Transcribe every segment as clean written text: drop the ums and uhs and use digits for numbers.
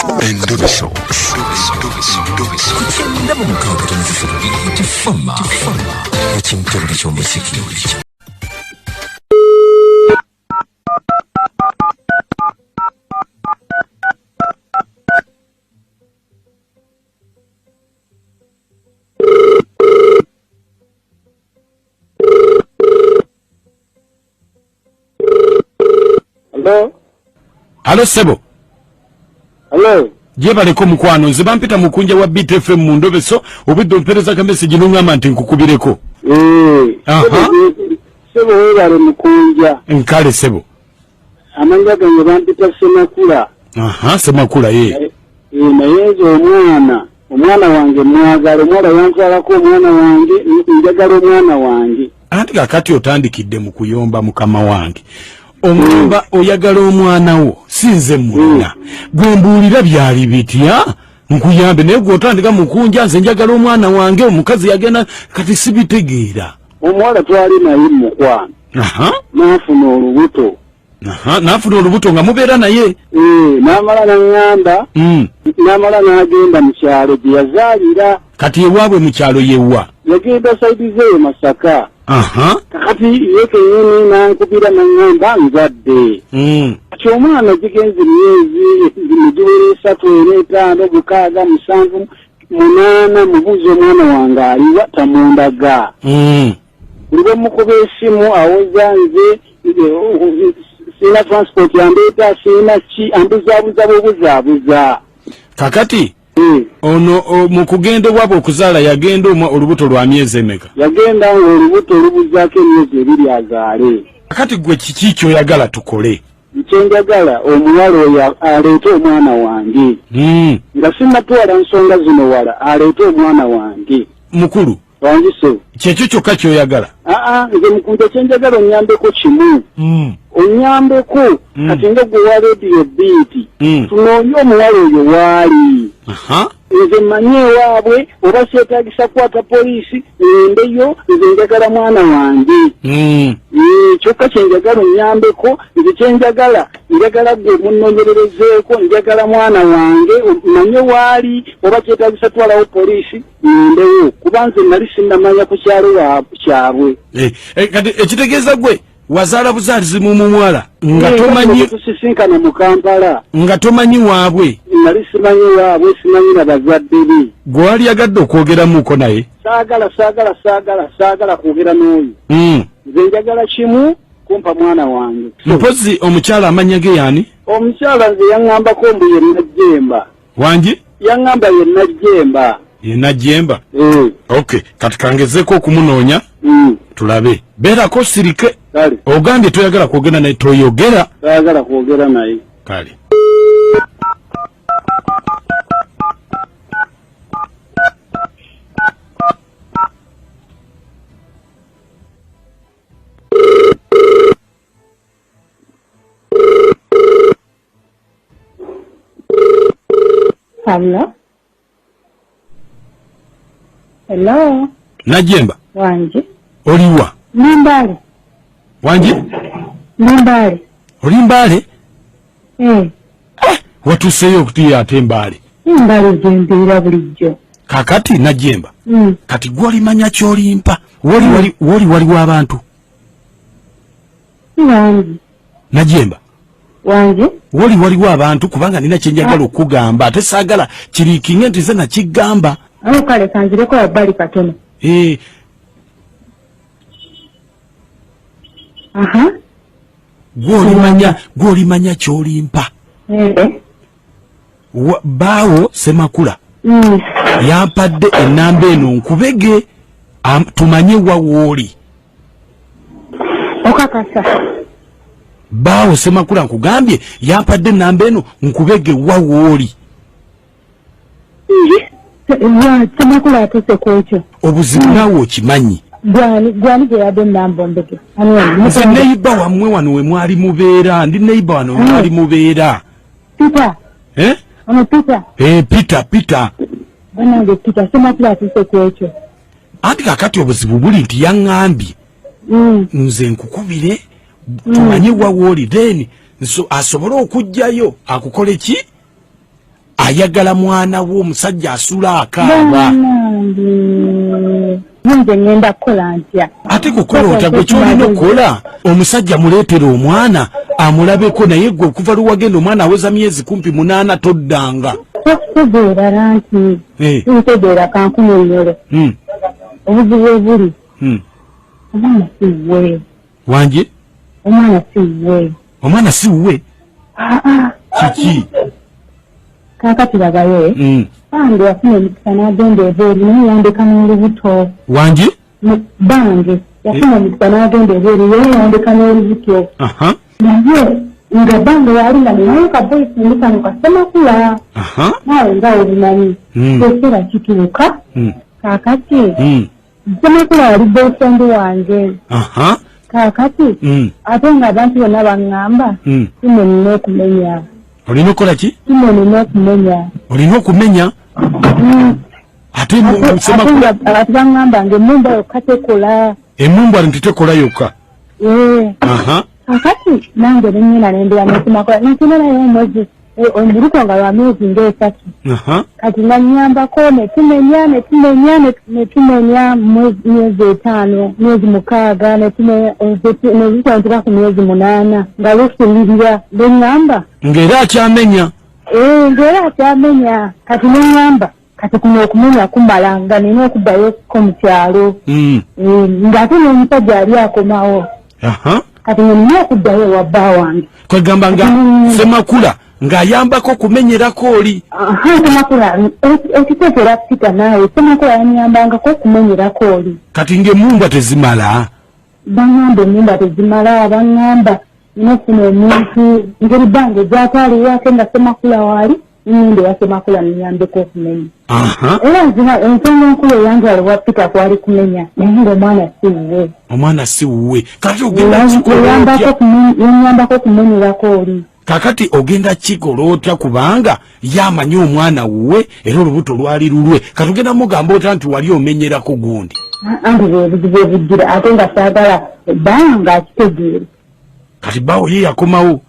Endobeso. Kutenda mu mukabata nzifuru tifama. Ekintu ky'omuziki. Hello? Hello Sebo. Hello? Jebaleko mukwano nze bampita mukunja wa BTFM mu Ndobeso obudde mpereza ka message n'ungamba nti nkukubireko. Aha. Sebo webale mukunja. Nkale Sebo. Amanya gange bampita Semakula. Aha, Semakula ye. Naye omwana wange mwagala omwana yantwalako omwana wange njagala omwana wange. Anti kakati otandikidde mu kuyomba mukama wange. Omwamba oyagala omwana wo sinze mulina gwembuulira byali bitya nkuyambe naye gwotandika mukunja nze njagala omwana wange omukazi yagenda kati sibitegeera omuwala twali naye mukwano n'afuna olubuto n'afuna olubuto nga mubeera naye n'amala n'angamba n'amala n'agenda mu kyalo gye yazaalira kati ewaabwe mu kyalo yewa yagenda saidi zeeyo Masaka kati ye kenyini nankubira nangamba nzadde kati omwana gigenze myezi migiwera 3, 4, 5, 6, 7, 8 mubuuza omwana wange aliwa tamundaga buli mukuba esimu awoza nze sina transport yandeeta sina ki ambuzaabuza bwobuzaabuza kakati ono mu kugenda wabo okuzaala yagenda olubuto lwa myezi emeka yagenda olubuto lubuzaako emyezi 2 azaale kakati gwe kiki kyoyagala tukole kyenjagala omuwala oyo aleete omwana wange nga sinnatwala nsonga zino wala aleete omwana wange mukulu wangiso kyekyo kyokka kyoyagala nze mukunja kyenjagala onyambeko kimu onyambeko kati nga gwe wa radio beat tunoonye omuwala oyo waali nze manye ewaabwe oba kyetaagisa kwata poliisi ngendeyo nze njagala mwana wange kyokka kyenjagala onyambeko nze kyenjagala njagala gwe munnonyererezeeko njagala mwana wange manye waali oba kyetaagisa twalawo poliisi ngendeyo kuba nze nali sinnamanya ku kyalo kyabwe kati ekitegeeza gwe wazaala buzaalizi mu muwala nga tomanyi tusisinkana mu Kampala nga tomanyi waabwe nali simanyi waabwe simanyi na bazadde be gwe wali yagadde okwogeramuuko naye saagala kwogera n'oyo nze njagala kimu kumpa mwana wange mpozi omukyala amanya ge yaani omukyala nze yaŋŋambako mbu ye Najjemba wangi yaŋŋamba ye Najjemba ye Najjemba okay kati kangezeeko okumunoonya tulabe beerako sirike kale ogambye toyagala kwogera naye toyogera saagala kwogera naye kale Hello. Najjemba. Wanji. Oliwa. Mbale. Wanji. Mbale. Oli Mbale? Watuseyo okuti ate Mbale. Mbale gyendiira bulijjo. Kakati Najjemba. Kati gwoli manya kyolimpa. Waliwo abantu. Wanji. Najjemba. Wanji. Waliwo abantu kubanga nina kyenjagala okugamba ate saagala kiriikinge nti nze nakigamba. Kale kanzireko wabbali katono. Gwolimanya kyolimpa. Baawo Semakula yampadde ennamba eno nkubege tumanye wawooli. Okakasa. Baawo Semakula nkugambye yampadde ennamba eno nkubege wawooli. Semakula atuse kwekyo. Obuzibu naawe okimanyi. Gwani gye yadde ennamba ombege. Nze neiba wammwe wano we mwali mubeera ndi neiba wano we mwali mubeera. Peter. Peter. Banange Peter Semakula atuse kwekyo. Anti kakati obuzibu buli nti yaŋŋambye nze nkukubire tumanye wawooli then asobole okujjayo akukole ki ayagala mwana wo omusajja asula akaaba nze ngenda kukola ntya ate kukola otya gwe kyolina okukola omusajja muleetera omwana amulabeko naye gwe okuva luwagenda omwana aweza myezi 18 toddanga tokutegeera nti ntegeera kankunyonyole obuzibu obuli omwana siwe wanje omwana siwe kiki kakati bagaye bange yafuna emikisa n'agenda ebweru naye yandeka n'olubuto wanje bange yafuna emikisa n'agenda ebweru naye yandeka n'olubuto naye nga bange yali nga ninayo kaboyfriend kano kasemakula nawe nga obumanyi ekera kituuka kakati semakula yali boyfriend wange kakati ate nga abantu bonna baŋŋamba simenina okumenya olina okukola ki simenina okumenya olina okumenya ate semakula abantu baŋŋamba nga emmumba yokka tekola emmumba ntitekola yokka kakati nange nenyina nendera nekimakola nekinalayo omwezi omuruko nga lwa myezi ng'esatu kati nanyambako netumenya myezi 5 myezi 6 nebikwantira ku myezi 8 nga lusulirira neŋŋamba ng'era akyamenya kati neŋŋamba kati kuno okumenya kumala nga nina okuddayo ko mu kyalo ng'ate n'omusajja ali akomawo kati nina okuddayo ewa bba wange kwegamba nga semakula ng'ayambako kumenyerako oli semakula ekiteekera pita naawe semakula yanyambangako okumenyerako oli kati ng'emmumba tezimala baŋŋamba emmumba tezimala baŋŋamba nina okufuna omuntu ngeri bange gyatwalirwako nga semakula waali nnyinde ya semakula niyambeko okumenya era ensonga enkulu eyantwala wa pita kwali kumenya naye ng'omwana si wuwe kati yanyambako okumenyerako oli kakati ogenda kikola otya kubanga yamanya omwana wuwe era olubuto lwali lulwe kati ogenda mugamba otya nti wali omenyerako gundi anti bwebuzibu ebujjira ate nga saagala ebbanga akitegeere kati bawo ye yakomawo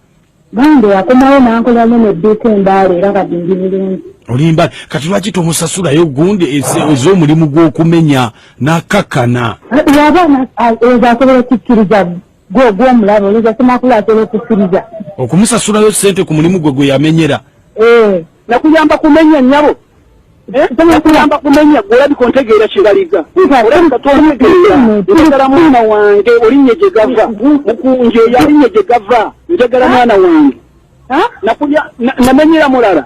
bange yakomawo nankolano nedduuka embaala era kati ndi bulungi olimba kati lwaki tomusasulayo gundi ez'omulimu gw'okumenya n'akakkana yabaana ezo asobola okukkiriza gw'omulaba oleza semakula asobola okukkiriza okumusasulayo sente ku mulimu gwe yamenyera nakuyamba kumenya nnyabo nakuyamba kumenya gwolabika ontegeera kiraliga olabika tontegeera njagala mwana wange olinnye gye gava mukunje yalinye gye gava njagala mwana wange namenyera mulala